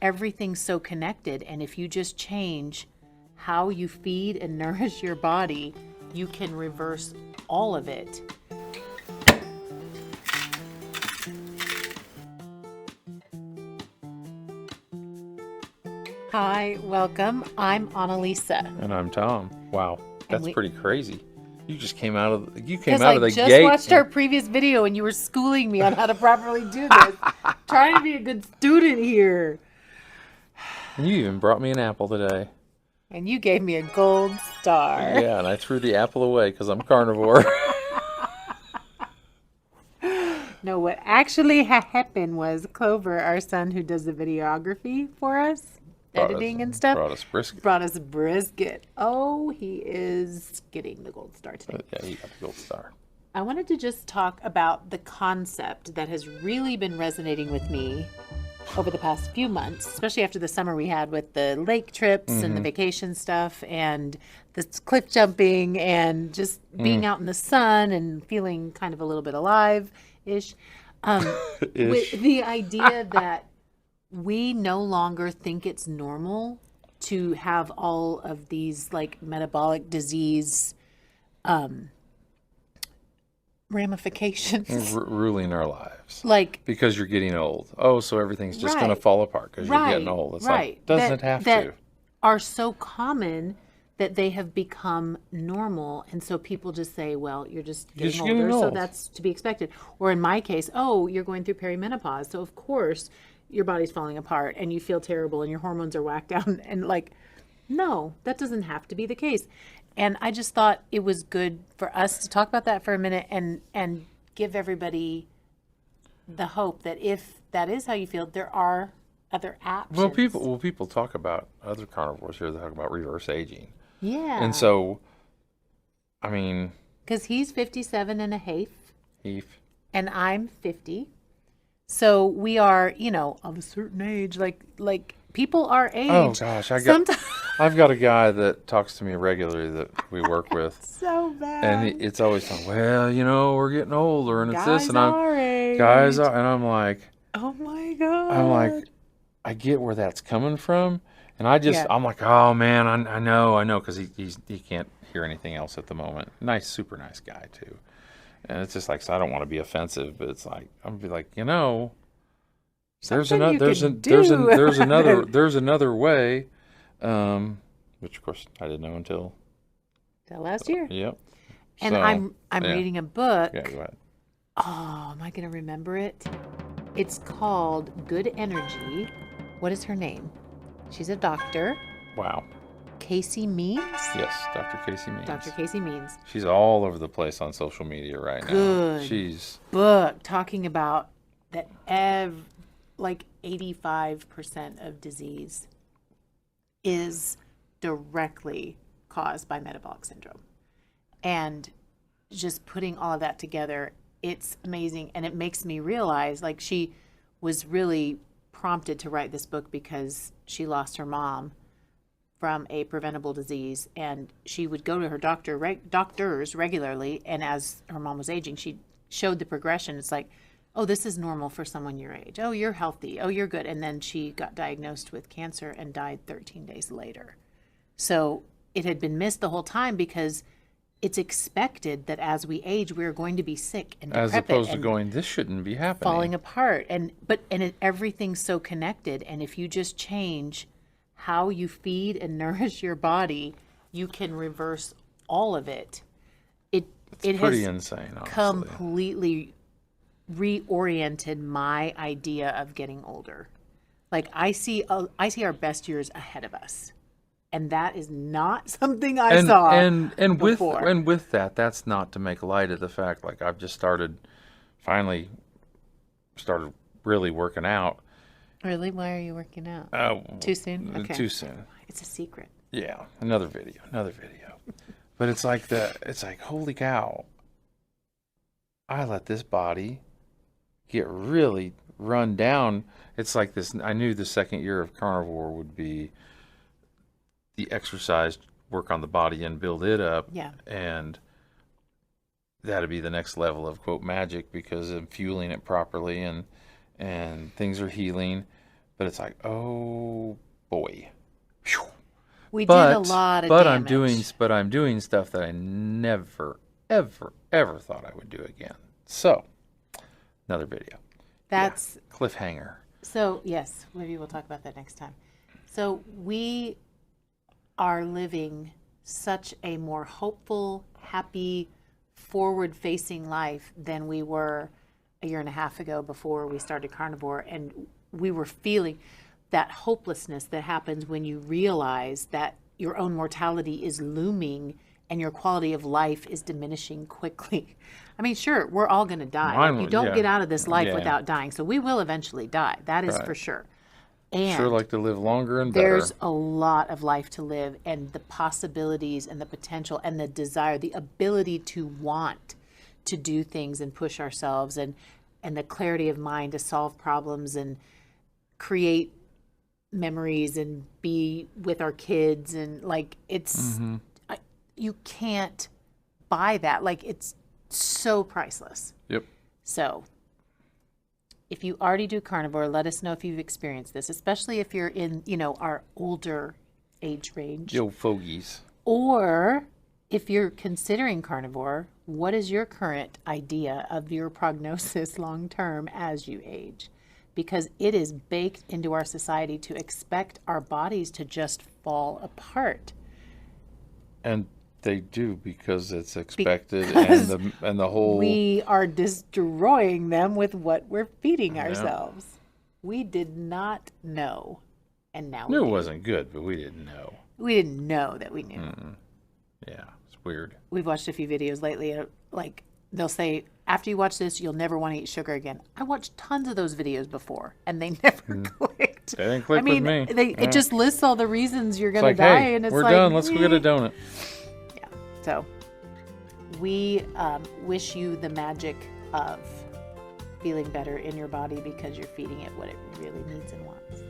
everything's so connected. And if you just change how you feed and nourish your body, you can reverse all of it. Hi, welcome. I'm Anne-Lise. And I'm Tom. Wow, that's pretty crazy. You just came out of the gate. Because I just watched our previous video and you were schooling me on how to properly do this. Trying to be a good student here. And you even brought me an apple today. And you gave me a gold star. Yeah, and I threw the apple away because I'm carnivore. No, what actually happened was Clover, our son who does the videography for us, editing and stuff, brought us brisket. Oh, he is getting the gold star today. Yeah, he got the gold star. I wanted to just talk about the concept that has really been resonating with me over the past few months, especially after the summer we had with the lake trips and the vacation stuff and the cliff jumping and just being out in the sun and feeling kind of a little bit alive-ish. With the idea that we no longer think it's normal to have all of these like metabolic disease ramifications ruling our lives. Like, because you're getting old. Oh, so everything's just going to fall apart because you're getting old. It's like, doesn't have to. Are so common that they have become normal. And so people just say, well, you're just getting older, so that's to be expected. Or in my case, oh, you're going through perimenopause. So of course your body's falling apart and you feel terrible and your hormones are whacked out. And like, no, that doesn't have to be the case. And I just thought it was good for us to talk about that for a minute and give everybody the hope that if that is how you feel, there are other options. Well, people talk about other carnivores here. They talk about reverse aging. Yeah. And so, I mean, because he's 57 and a half. And I'm 50. So we are, of a certain age, like people our age. Oh gosh, I've got a guy that talks to me regularly that we work with. So bad. And it's always talking, well, we're getting older and it's guys this and I'm like, oh my God. I'm like, I get where that's coming from. And I'm like, oh man, I know, because he can't hear anything else at the moment. Super nice guy too. And it's just like, so I don't want to be offensive, but it's like, I'm gonna be like, there's another way, which of course I didn't know until last year. Yep. And I'm reading a book. Yeah, go ahead. Oh, am I gonna remember it? It's called Good Energy. What is her name? She's a doctor. Wow. Casey Means? Yes, Dr. Casey Means. Dr. Casey Means. She's all over the place on social media right now. Good She's book talking about that 85% of disease is directly caused by metabolic syndrome. And just putting all of that together, it's amazing. And it makes me realize, like, she was really prompted to write this book because she lost her mom from a preventable disease, and she would go to her doctors regularly, and as her mom was aging, she showed the progression. It's like, oh, this is normal for someone your age. Oh, you're healthy. Oh, you're good. And then she got diagnosed with cancer and died 13 days later. So it had been missed the whole time because it's expected that as we age, we're going to be sick and decrepit. As opposed to going, this shouldn't be happening. Falling apart. Everything's so connected. And if you just change how you feed and nourish your body, you can reverse all of it. It pretty has insane, honestly. Completely reoriented my idea of getting older. Like I see our best years ahead of us, and that is not something I saw before. With that, that's not to make light of the fact. Like I've just finally started really working out. Really? Why are you working out? Too soon? Okay. Too soon. It's a secret. Yeah, another video. But it's like holy cow. I let this body get really run down. It's like this. I knew the second year of carnivore would be the exercise, work on the body and build it up. Yeah. And that'd be the next level of quote magic because I'm fueling it properly and things are healing. But it's like, oh boy. Whew. We did a lot of damage. I'm doing stuff that I never, ever, ever thought I would do again. So, another video. That's cliffhanger. So, yes, maybe we'll talk about that next time. So, we are living such a more hopeful, happy, forward-facing life than we were a year and a half ago before we started carnivore. And we were feeling that hopelessness that happens when you realize that your own mortality is looming and your quality of life is diminishing quickly. I mean, sure, we're all going to die. Like, you don't get out of this life without dying. So we will eventually die. That is for sure. And sure like to live longer and better. There's a lot of life to live, and the possibilities and the potential and the desire, the ability to want to do things and push ourselves, and the clarity of mind to solve problems and create memories and be with our kids. And like, it's, you can't buy that. Like, it's so priceless. Yep. So if you already do carnivore, let us know if you've experienced this, especially if you're in, our older age range. Yo, fogies. Or if you're considering carnivore, what is your current idea of your prognosis long term as you age? Because it is baked into our society to expect our bodies to just fall apart. And they do, because it's expected, and the whole... We are destroying them with what we're feeding ourselves. We did not know, and now we knew do. It wasn't good, but we didn't know. We didn't know that we knew. Yeah, it's weird. We've watched a few videos lately, like, they'll say, after you watch this, you'll never want to eat sugar again. I watched tons of those videos before, and they never clicked. They didn't click with me. It just lists all the reasons you're going to like, die, hey, and it's we're like, done. Let's go get a donut. Yeah. So we wish you the magic of feeling better in your body because you're feeding it what it really needs and wants.